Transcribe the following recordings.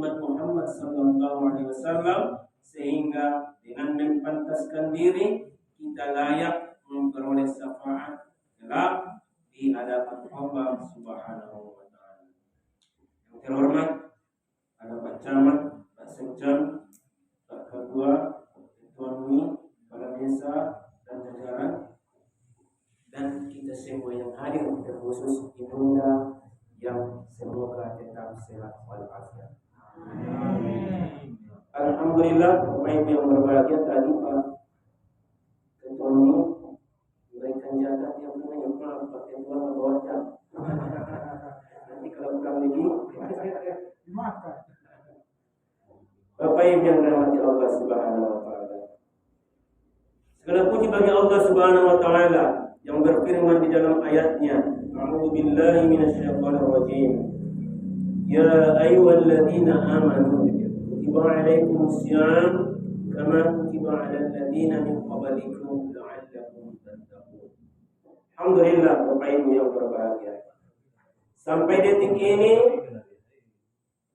umat Muhammad sallallahu alaihi wasallam, sehingga dengan mempantaskan diri kita layak memperoleh syafaat kelak di hadapan Allah Subhanahu wa taala. Yang terhormat ada Pak Camat, Pak Sekjen, Pak Ketua, Ketua MUI, Kepala Desa dan jajaran, dan kita semua yang hadir, terkhusus Ibunda yang semoga tetap sehat walafiat. Alhamdulillah, Bapak Ibu yang berbahagia, tadi Pak Ketua MUI memberikan jatah yang punya, maaf Pak Ketua nggak bawa jam. Nanti kalau kurang lagi dimakan. Bapak Ibu yang dirahmati Allah Subhanahu wa taala. Segala puji bagi Allah Subhanahu wa taala yang berfirman di dalam ayatnya, A'udzu billahi minasyaitonir rajim. Ya ayyuhalladzina amanu kutiba 'alaikumusiyam kama kutiba 'alal ladzina min qablikum la'allakum tattaqun. Alhamdulillah Bapak Ibu yang berbahagia. Sampai detik ini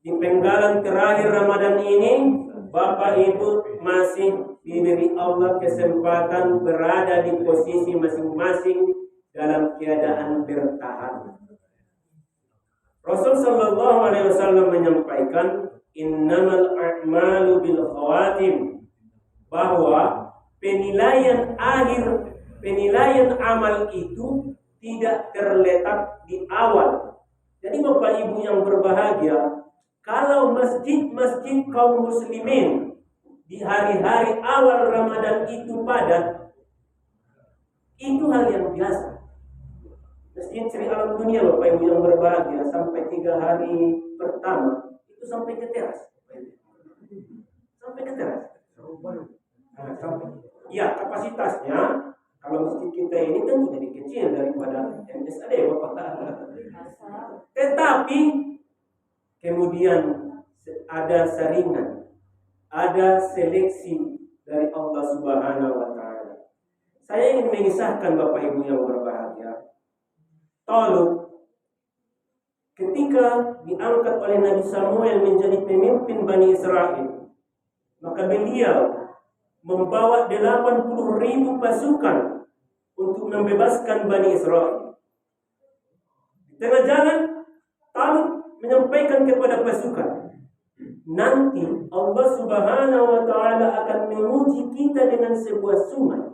di penggalan terakhir Ramadan ini, Bapak Ibu masih diberi Allah kesempatan berada di posisi masing-masing dalam keadaan bertahan. Rasul sallallahu alaihi wasallam menyampaikan, innamal a'malu bil khawatim, bahwa penilaian akhir, penilaian amal itu tidak terletak di awal. Jadi Bapak Ibu yang berbahagia, kalau masjid-masjid kaum muslimin di hari-hari awal Ramadan itu padat, itu hal yang biasa. Masjid Sri Alam Dunia Bapak Ibu yang berbahagia, sampai 3 hari pertama itu sampai ke teras. Sampai ke teras. Ya, kapasitasnya kalau masjid kita ini kan lebih kecil daripada MSAD Bapak. Tetapi kemudian ada saringan, ada seleksi dari Allah Subhanahu wa taala. Saya ingin mengisahkan Bapak Ibu yang berbahagia, Talut ketika diangkat oleh Nabi Samuel menjadi pemimpin Bani Israel, maka beliau membawa 80.000 pasukan untuk membebaskan Bani Israel. Di tengah jalan, Talut menyampaikan kepada pasukan, nanti Allah Subhanahu wa taala akan menguji kita dengan sebuah sungai.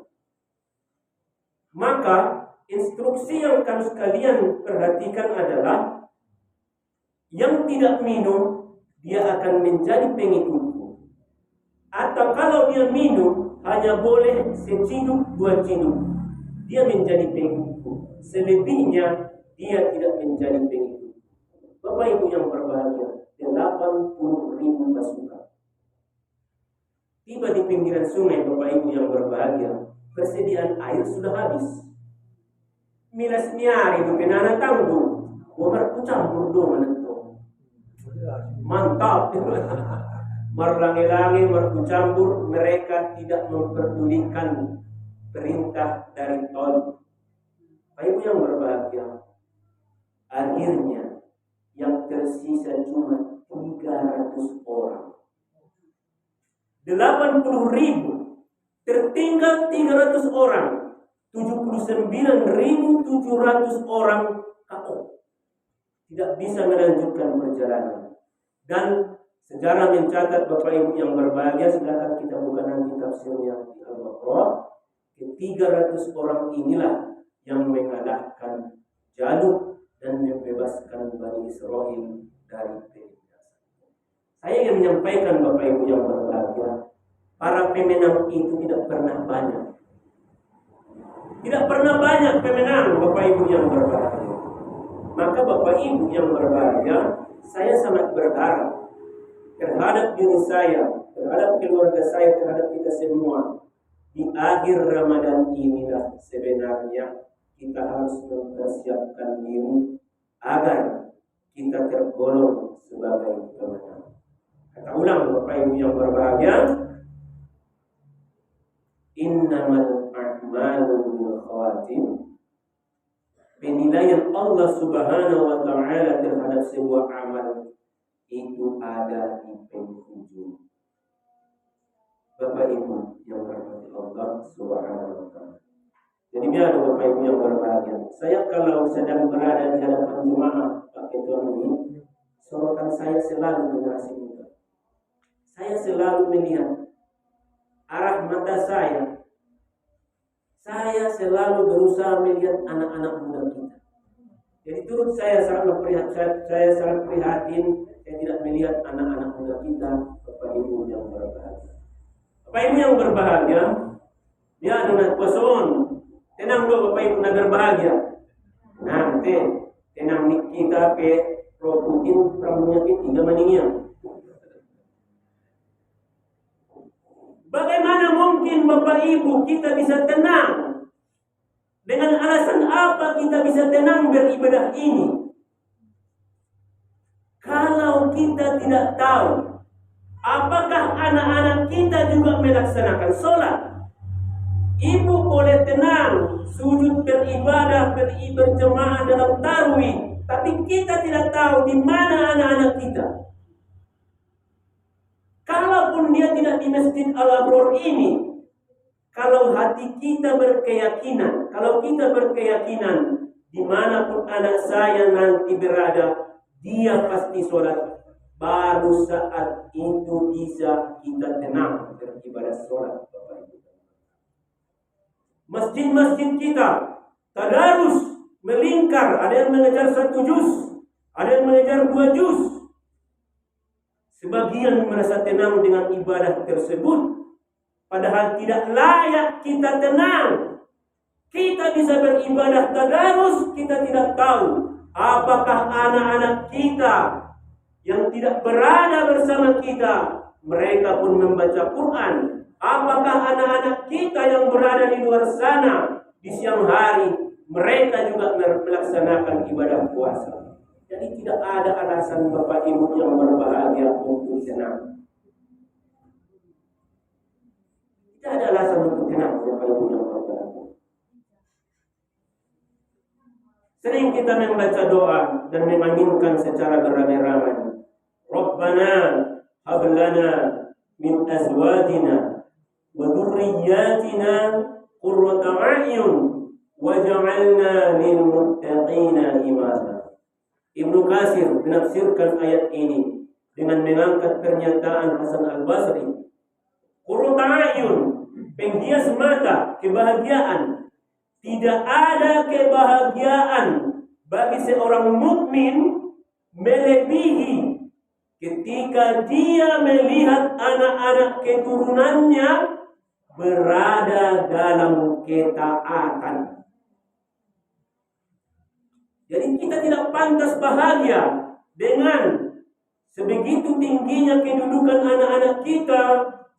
Maka instruksi yang kamu sekalian perhatikan adalah, yang tidak minum dia akan menjadi pengikutku. Atau kalau dia minum hanya boleh seciduk 2 ciduk, dia menjadi pengikutku. Selebihnya dia tidak menjadi pengikut. Bapak Ibu yang berbahagia, 80.000 pasukan. Tiba di pinggiran sungai Bapak Ibu yang berbahagia, persediaan air sudah habis. Milas niari itu penana tanggung, bomar kucampur do menentu. Mantap. Marlangi-langi markucampur, mereka tidak memperdulikan perintah dari Talut. Bapak Ibu yang berbahagia, akhirnya yang tersisa cuma 300 orang. 80.000 tertinggal 300 orang. 79.700 orang KO. Tidak bisa melanjutkan perjalanan. Dan sejarah mencatat Bapak Ibu yang berbahagia, silakan kita buka nanti tafsirnya di Al-Baqarah. 300 orang inilah yang mengalahkan Jalut dan membebaskan Bani Israel dari penindasan. Saya ingin menyampaikan Bapak Ibu yang berbahagia, para pemenang itu tidak pernah banyak. Tidak pernah banyak pemenang Bapak Ibu yang berbahagia. Maka Bapak Ibu yang berbahagia, saya sangat berharap terhadap diri saya, terhadap keluarga saya, terhadap kita semua, di akhir Ramadan inilah sebenarnya kita harus mempersiapkan diri agar kita tergolong sebagai pemenang. Kata ulang Bapak Ibu yang berbahagia, innamal a'malu bil khawatim. Penilaian Allah Subhanahu wa taala terhadap sebuah amal itu ada di penghujung. Bapak Ibu yang dirahmati Allah Subhanahu wa taala. Jadi biar Bapak Ibu yang berbahagia, saya kalau sedang berada di hadapan jemaah pakai tuan ini, sorotan saya selalu generasi muda. Saya selalu melihat arah mata saya. Saya selalu berusaha melihat anak-anak muda kita. Jadi turut saya sangat prihatin. Saya tidak melihat anak-anak muda kita, Bapak Ibu yang berbahagia. Bapak Ibu yang berbahagia, dia dengan koson. Tenang dulu Bapak Ibu yang berbahagia. Nanti tenang kita ke Putin pramunya kita maningnya. Bagaimana mungkin Bapak Ibu kita bisa tenang? Dengan alasan apa kita bisa tenang beribadah ini? Kalau kita tidak tahu apakah anak-anak kita juga melaksanakan sholat, ibu boleh tenang sujud beribadah berjemaah dalam tarawih, tapi kita tidak tahu di mana anak-anak kita. Kalaupun dia tidak di Masjid Al-Abror ini, kalau hati kita berkeyakinan, kalau kita berkeyakinan dimanapun anak saya nanti berada, dia pasti sholat, baru saat itu bisa kita tenang beribadah sholat. Masjid-masjid kita tadarus melingkar, ada yang mengejar 1 juz, ada yang mengejar 2 juz. Sebagian merasa tenang dengan ibadah tersebut, padahal tidak layak kita tenang. Kita bisa beribadah tadarus, kita tidak tahu apakah anak-anak kita yang tidak berada bersama kita, mereka pun membaca Quran. Apakah anak-anak kita yang berada di luar sana di siang hari, mereka juga melaksanakan ibadah puasa. Jadi tidak ada alasan Bapak Ibu yang berbahagia untuk tenang. Tidak ada alasan untuk tenang Bapak Ibu yang berbahagia. Sering kita membaca doa dan mengaminkan secara beramai-ramai. Rabbana hab lana min azwajina wa dhurriyyatina qurrata a'yun waj'alna lil muttaqina imama. Ibnu Katsir menafsirkan ayat ini dengan mengangkat pernyataan Hasan Al-Basri. Qurrata a'yun, penghias mata, kebahagiaan. Tidak ada kebahagiaan bagi seorang mukmin melebihi ketika dia melihat anak-anak keturunannya berada dalam ketaatan. Jadi kita tidak pantas bahagia dengan sebegitu tingginya kedudukan anak-anak kita,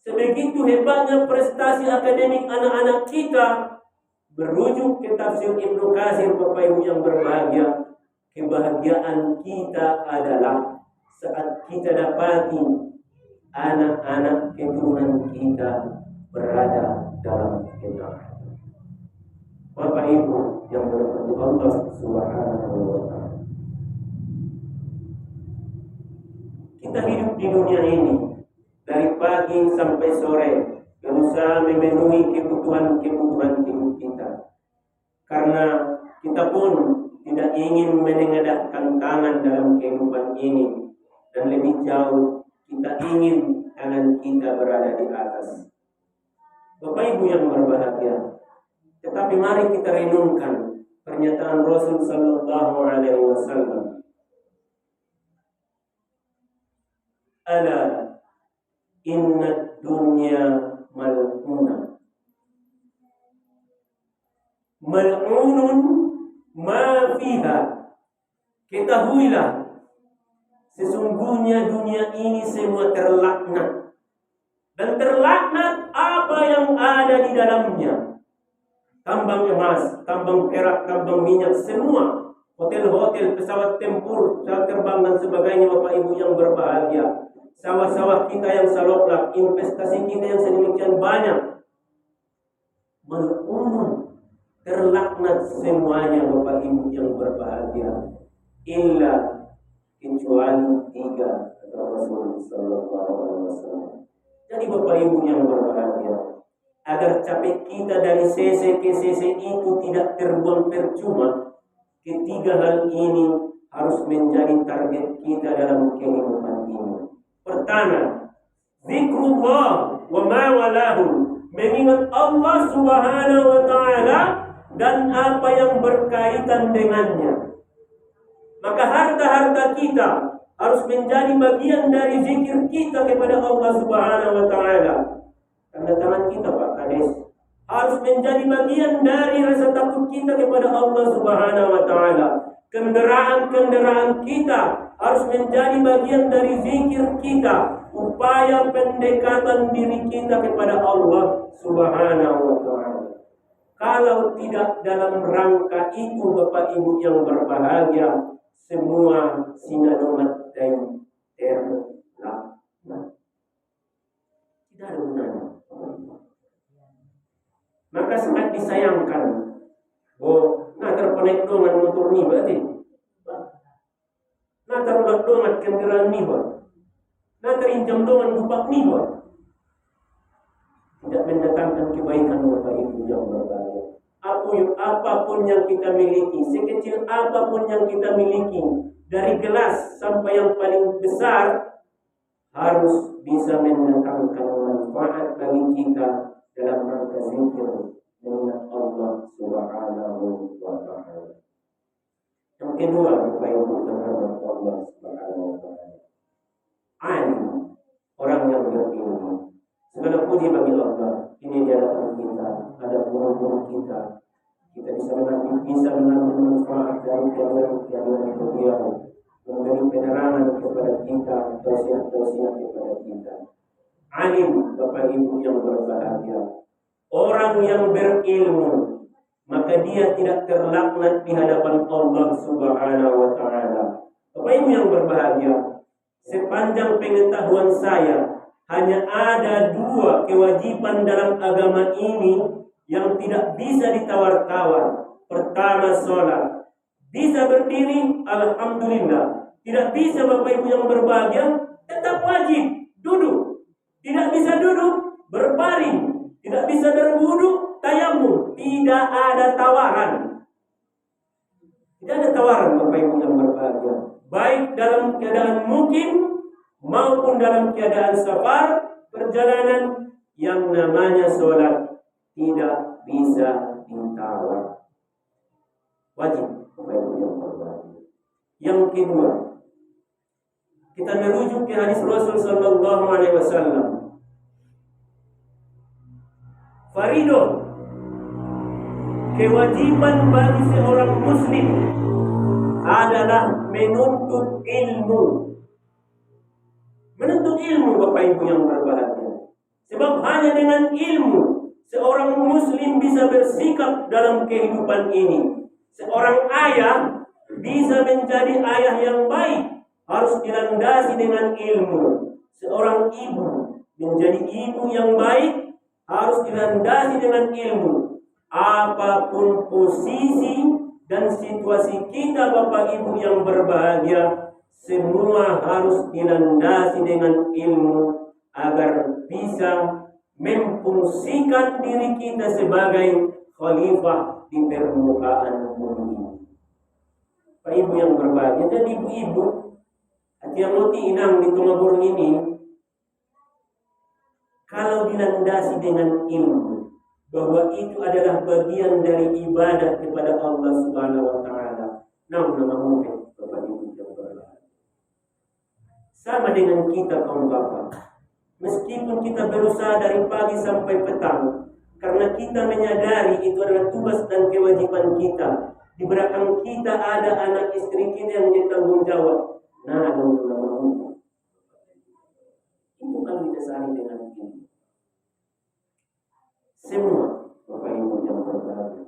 sebegitu hebatnya prestasi akademik anak-anak kita. Berujuk ke tafsir Ibnu Katsir, Bapak Ibu yang berbahagia, kebahagiaan kita adalah saat kita dapati anak-anak keturunan kita berada dalam ketaatan. Bapak Ibu yang dirahmati Allah Subhanahu wa taala. Kita hidup di dunia ini dari pagi sampai sore, berusaha memenuhi kebutuhan hidup kita. Karena kita pun tidak ingin menengadahkan tangan dalam kehidupan ini, dan lebih jauh kita ingin tangan kita berada di atas. Bapak Ibu yang berbahagia, tetapi mari kita renungkan pernyataan Rasul sallallahu alaihi wasallam. Ala inna dunya mal'unah. Mal'unun ma fiha. Ketahuilah, sesungguhnya dunia ini semua terlaknat. Dan terlaknat apa yang ada di dalamnya. Tambang emas, tambang perak, tambang minyak, semua. Hotel-hotel, pesawat tempur, pesawat terbang dan sebagainya, Bapak Ibu yang berbahagia. Sawah-sawah kita yang saloplak, investasi kita yang sedemikian banyak. Mal'unun, terlaknat semuanya, Bapak Ibu yang berbahagia. Illa, kecuali 3 atau Jadi Bapak Ibu yang berbahagia, agar capek kita dari sese ke sese itu tidak terbuang percuma, ketiga hal ini harus menjadi target kita dalam kehidupan ini. Pertama, zikrullah wa ma walahu, mengingat Allah Subhanahu wa taala dan apa yang berkaitan dengannya. Maka harta-harta kita harus menjadi bagian dari zikir kita kepada Allah Subhanahu wa taala. Tanda tangan kita Pak Kades harus menjadi bagian dari rasa takut kita kepada Allah Subhanahu wa taala. Kendaraan-kendaraan kita harus menjadi bagian dari zikir kita, upaya pendekatan diri kita kepada Allah Subhanahu wa taala. Kalau tidak dalam rangka itu Bapak Ibu yang berbahagia, semua sinadomat dan terlaknat. Tidak ada gunanya. Maka sangat disayangkan. Terkonek dengan motor ni berarti. Terulak dengan kendaraan ni berarti. Terinjam dengan bupak ni berarti. Tidak mendatangkan kebaikan Bapak Ibu yang berbahagia. Apapun yang kita miliki, sekecil apapun yang kita miliki, dari gelas sampai yang paling besar, harus bisa mendatangkan manfaat bagi kita dalam rangka zikir mengingat Allah Subhanahu wa taala. Yang kedua, Bapak Ibu terhadap Allah Subhanahu wa taala. Alim, orang yang berilmu. Segala puji bagi Allah. Ini di hadapan kita, ada guru-guru kita. Kita bisa mengambil manfaat dari kehadiran beliau, memberi penerangan kepada kita, tausiah-tausiah kepada kita. Alim, Bapak Ibu yang berbahagia, orang yang berilmu, maka dia tidak terlaknat di hadapan Allah Subhanahu wa taala. Bapak Ibu yang berbahagia, sepanjang pengetahuan saya, hanya ada dua kewajiban dalam agama ini yang tidak bisa ditawar-tawar. Pertama, sholat. Bisa berdiri, alhamdulillah. Tidak bisa Bapak Ibu yang berbahagia, tetap wajib duduk. Tidak bisa duduk, berbaring. Tidak bisa berwudu, tayamum. Tidak ada tawaran. Tidak ada tawaran Bapak Ibu yang berbahagia. Baik dalam keadaan mukim maupun dalam keadaan safar, perjalanan, yang namanya sholat tidak bisa ditawar. Wajib Bapak Ibu yang berbahagia. Yang kedua, kita merujuk ke hadis Rasul sallallahu alaihi wasallam. Faridoh, kewajiban bagi seorang muslim adalah menuntut ilmu. Menuntut ilmu Bapak Ibu yang berbahagia. Sebab hanya dengan ilmu seorang muslim bisa bersikap dalam kehidupan ini. Seorang ayah bisa menjadi ayah yang baik, harus dilandasi dengan ilmu. Seorang ibu menjadi ibu yang baik, harus dilandasi dengan ilmu. Apapun posisi dan situasi kita Bapak Ibu yang berbahagia, semua harus dilandasi dengan ilmu agar bisa memfungsikan diri kita sebagai khalifah di permukaan bumi. Pak Ibu yang berbahagia, jadi ibu-ibu hati yang mati inang di Tumabur ini, kalau dilandasi dengan ilmu bahwa itu adalah bagian dari ibadah kepada Allah Subhanahu wa taala, nama mungkin Bapak Ibu yang berbahagia. Sama dengan kita kaum bapak. Meskipun kita berusaha dari pagi sampai petang, karena kita menyadari itu adalah tugas dan kewajiban kita. Di belakang kita ada anak istri kita yang bertanggung jawab. Nah, nama itu kalau didasari dengan ini. Semua Bapak Ibu yang berbahagia.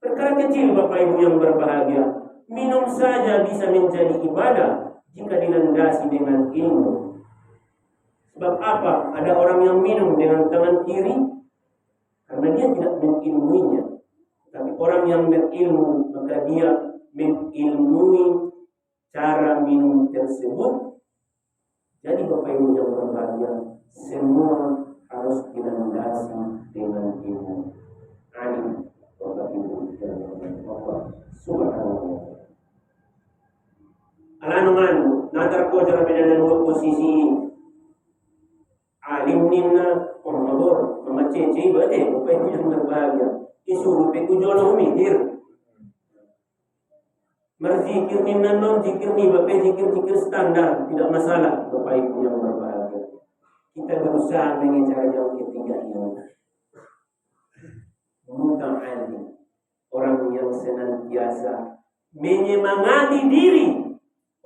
Perkara kecil Bapak Ibu yang berbahagia, minum saja bisa menjadi ibadah jika dilandasi dengan ilmu. Sebab apa? Ada orang yang minum dengan tangan kiri karena dia tidak mengilmuinya. Tapi orang yang berilmu, maka dia mengilmui cara minum tersebut. Jadi Bapak Ibu yang berbahagia, berbahagia semua harus dilandasi dengan ilmu. Alim Bapak Ibu dan Allah Subhanahu wa ta'ala. Alanungan natar ko jara bedanan wa posisi alim ninna umabor mamacece bate Bapak Ibu yang berbahagia isuruh pe kujono mikir berzikir ninna non zikir ni Bapak zikir standar tidak masalah Bapak Ibu yang berbahagia. Kita berusaha mengejar yang ketiga ini. Muta'alim, orang yang senantiasa menyemangati diri,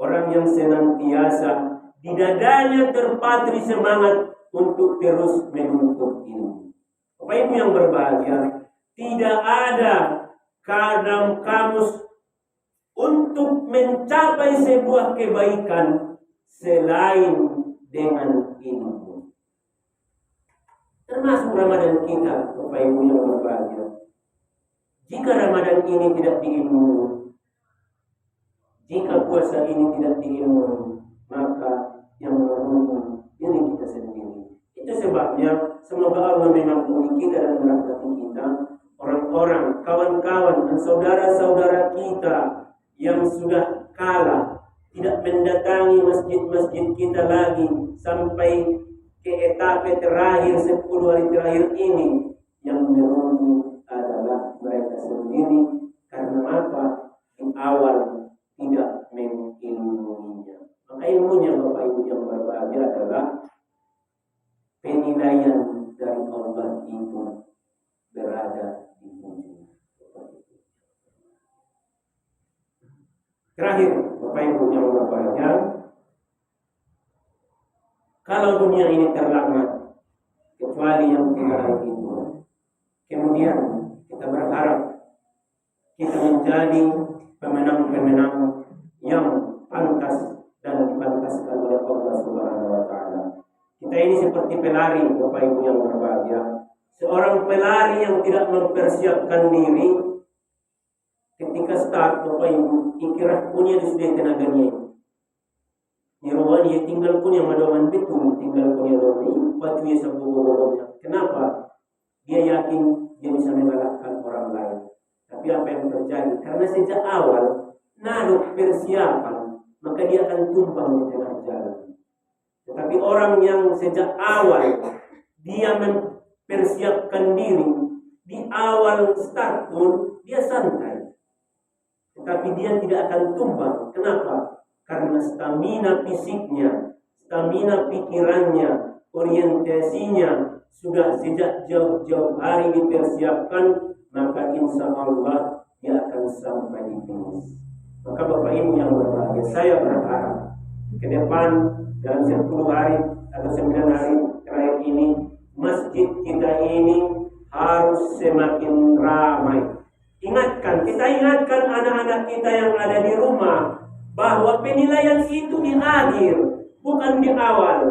orang yang senantiasa di dadanya terpatri semangat untuk terus menuntut ilmu. Bapak Ibu yang berbahagia, tidak ada kadang kamus untuk mencapai sebuah kebaikan selain dengan ilmu. Termasuk Ramadan kita, Bapak Ibu yang berbahagia. Jika Ramadan ini tidak diilmui, jika puasa ini tidak diilmui, maka yang merugi diri kita sendiri. Itu sebabnya semoga Allah mengampuni kita dan merahmati kita, orang-orang, kawan-kawan dan saudara-saudara kita yang sudah kalah, tidak mendatangi masjid-masjid kita lagi sampai ke etape terakhir 10 hari terakhir ini. Yang merugi adalah mereka sendiri. Karena apa? Di awal tidak mengilmuinya. Maka ilmunya Bapak Ibu yang berbahagia adalah penilaian dari Allah itu berada di ujung. Terakhir Bapak Ibu yang berbahagia, kalau dunia ini terlaknat, kecuali yang 3 hari itu, kemudian kita berharap kita menjadi pemenang-pemenang yang pantas dan dipantaskan oleh Allah Subhanahu wa ta'ala. Kita ini seperti pelari, Bapak Ibu yang berbahagia. Seorang pelari yang tidak mempersiapkan diri, ketika start Bapak Ibu, ikirah punya sudah tenaganya. Nirawan ia tinggal punya madawan betul, tinggal punya doni, batu ia sabu-sabunya. Kenapa? Dia yakin dia bisa mengalahkan orang lain. Tapi apa yang terjadi? Karena sejak awal naruh persiapan, maka dia akan tumbang di tengah jalan. Tetapi orang yang sejak awal dia mempersiapkan diri, di awal start pun dia santai. Tetapi dia tidak akan tumbang. Kenapa? Karena stamina fisiknya, stamina pikirannya, orientasinya sudah sejak jauh-jauh hari dipersiapkan, maka insya Allah dia akan sampai di finish. Maka Bapak Ibu yang berbahagia, saya berharap ke depan dalam 10 hari atau 9 hari terakhir ini, masjid kita ini harus semakin ramai. Kita ingatkan anak-anak kita yang ada di rumah, bahwa penilaian itu di akhir, bukan di awal.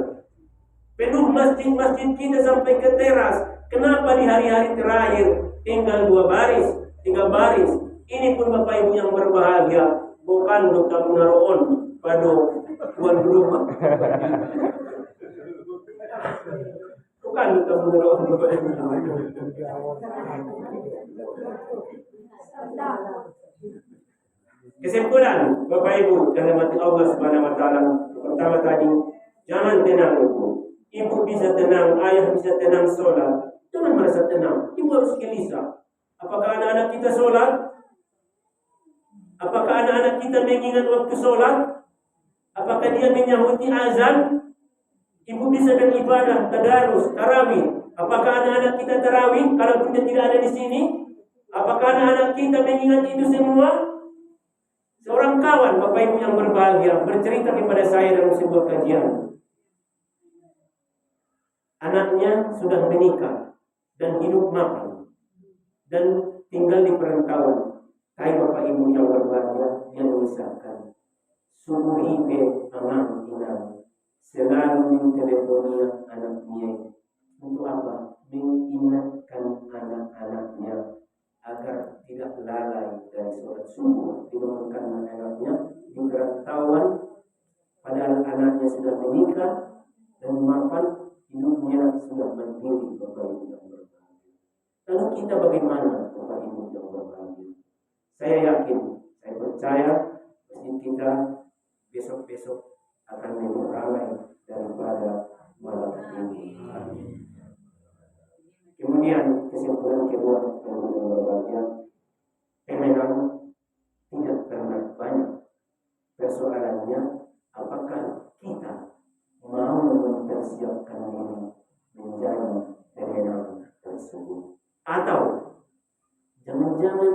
Penuh masjid-masjid kita sampai ke teras. Kenapa di hari-hari terakhir tinggal 2 baris, 3 baris? Ini pun Bapak Ibu yang berbahagia, bukan Dr. Munaroon pada tuan rumah. Bukan Dr. Munaroon. Kesimpulan Bapak Ibu yang dirahmati Allah Subhanahu wa ta'ala, pertama tadi, jangan tenang Ibu bisa tenang, ayah bisa tenang sholat, jangan merasa tenang. Ibu harus gelisah. Apakah anak-anak kita sholat? Apakah anak-anak kita mengingat waktu sholat? Apakah dia menyahuti azan? Ibu bisa beribadah, tadarus, tarawih. Apakah anak-anak kita tarawih kalaupun dia tidak ada di sini? Apakah anak-anak kita mengingat itu semua? Seorang kawan Bapak Ibu yang berbahagia bercerita kepada saya dalam sebuah kajian. Anaknya sudah menikah dan hidup mapan dan tinggal di perantauan. Hai Bapak Ibu yang berbahagia, yang mengisahkan subuh ibe aman inam selalu mentelefoni anaknya. Untuk apa? Mengingatkan anak-anaknya agar tidak lalai dari sholat subuh, dibangunkan anaknya di perantauan, padahal anaknya sudah menikah dan mapan hidupnya sudah mandiri Bapak Ibu yang berbahagia. Lalu kita bagaimana Bapak Ibu yang berbahagia? Saya yakin, saya percaya masjid kita besok-besok akan lebih ramai daripada malam ini. Kemudian kesimpulan kedua yang berbahagia, memang tidak pernah banyak. Persoalannya, apakah kita mau mempersiapkan diri menjadi pemenang tersebut, atau jangan-jangan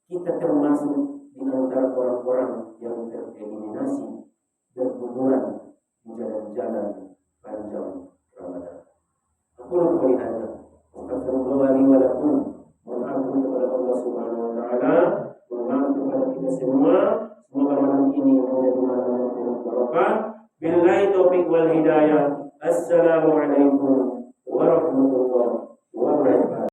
kita termasuk di antara orang-orang yang tereliminasi berguguran di jalan-jalan panjang Ramadan. Aku lupa lihatnya. Astagfirullah li wa lakum. Mohon ampun kepada Allah Subhanahu wa taala, mohon maaf kepada kita semua. Semoga malam ini menjadi malam yang penuh barokah. Billahi taufiq wal hidayah. Assalamualaikum warahmatullahi